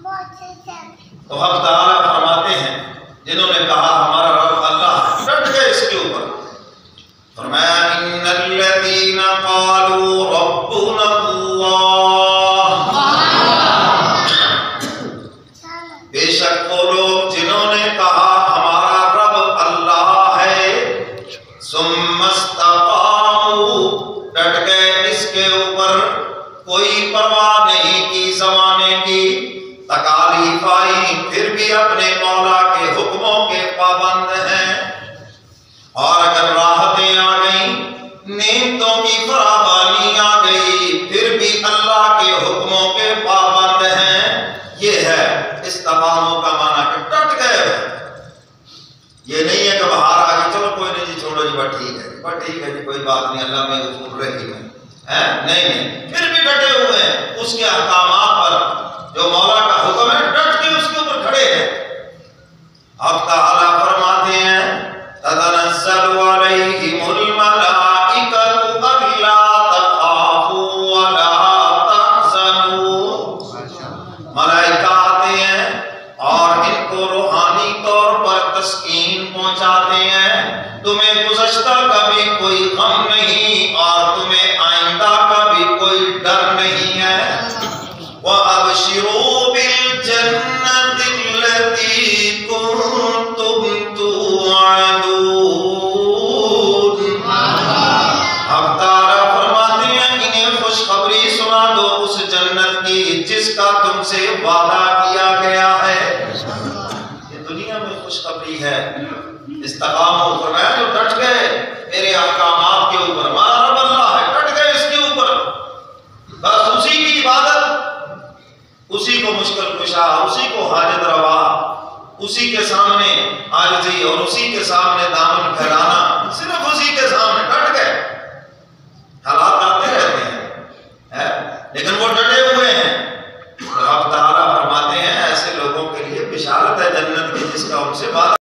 تو حق تعالیٰ فرماتے ہیں جنہوں نے کہا ہمارا رب اللہ ہے، ڈٹ گئے اس کے اوپر. فرمایا ان الذین قالوا ربنا اللہ، بے شک وہ لوگ جنہوں نے کہا ہمارا رب اللہ ہے، ثم استقاموا، ڈٹ گئے اس کے اوپر، کوئی پرواہ نہیں کی زمانے کی، تکالیف آئی پھر بھی اپنے مولا کے حکموں کے پابند ہیں، اور اگر راحتیں آ گئیں، نعمتوں کی فراوانی آ گئی، پھر بھی اللہ کے حکموں کے پابند ہیں. یہ ہے استقاموا کا معنی کہ ڈٹ گئے. یہ نہیں ہے کہ باہر آ گئی چلو کوئی نہیں جی چھوڑو جی بس ٹھیک ہے جی کوئی بات نہیں اللہ میں غفور رحیم ہے. نہیں پھر بھی ڈٹے ہوئے ہیں اس کے احکامات پر، جو مولا کا حکم ہے ڈٹ کے اس کے اوپر کھڑے ہیں. اب تعالیٰ فرماتے ہیں تتنزل علیہم الملائکۃ الا تخافوا ولا تحزنوا، ملائکہ آتے ہیں اور ان کو روحانی طور پر تسکین پہنچاتے ہیں، تمہیں گزشتہ کا بھی کوئی غم نہیں اور تمہیں آئندہ کا بھی کوئی ڈر نہیں ہے. وَأَبْشِرُوا بِالْجَنَّةِ الَّتِي كُنْتُمْ تُوعَدُونَ. اب تعالیٰ فرماتے ہیں انہیں خوشخبری سنا دو اس جنت کی جس کا تم سے وعدہ کیا گیا ہے. یہ دنیا میں خوشخبری ہے. استقاموا فرمایا جو ڈٹ گئے میرے احکامات کے اوپر، ہمارا رب اللہ ہے، ڈٹ گئے اس کے اوپر، بس اسی کی عبادت، اسی کو مشکل کشا، اسی کو حاجت روا، اسی کے سامنے عاجزی اور اسی کے سامنے دامن پھیلانا، صرف اسی کے سامنے ڈٹ گئے. حالات آتے رہتے ہیں لیکن وہ ڈٹے ہوئے ہیں. تو اب تعالیٰ فرماتے ہیں ایسے لوگوں کے لیے بشارت ہے جنت کی جس کا ان سے وعدہ